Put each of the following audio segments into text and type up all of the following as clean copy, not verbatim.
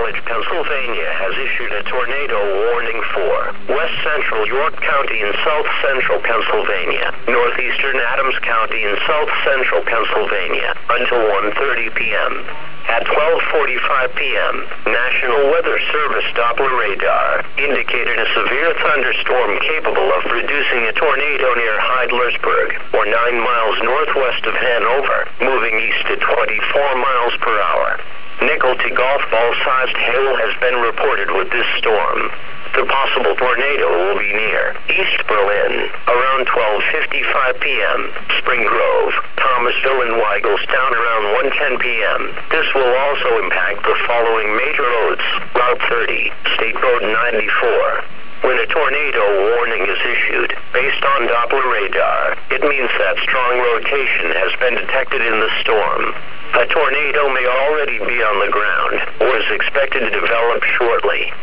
College, Pennsylvania has issued a tornado warning for west central York County and south central Pennsylvania, northeastern Adams County and south central Pennsylvania until 1:30 p.m. At 12:45 p.m., National Weather Service Doppler radar indicated a severe thunderstorm capable of producing a tornado near Heidlersburg, or 9 miles northwest of Hanover, moving east at 24 miles per hour. Nickel to golf ball-sized hail has been reported with this storm. The possible tornado will be near East Berlin around 12:55 p.m., Spring Grove, Thomasville, and Weigelstown around 1:10 p.m. This will also impact the following major roads: Route 30, State Road 94. When a tornado warning is issued based on Doppler radar, it means that strong rotation has been detected in the storm. A tornado may already be on the ground or is expected to develop shortly.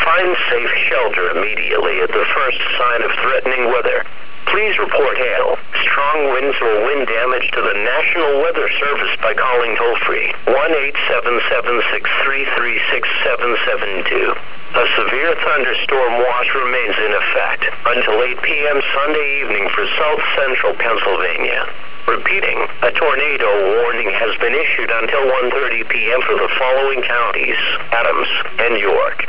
Find safe shelter immediately at the first sign of threatening weather. Please report hail, strong winds, or wind damage to the National Weather Service by calling toll-free 1-877-633-6772. A severe thunderstorm watch remains in effect until 8 p.m. Sunday evening for south central Pennsylvania. Repeating, a tornado warning has been issued until 1:30 p.m. for the following counties: Adams and York.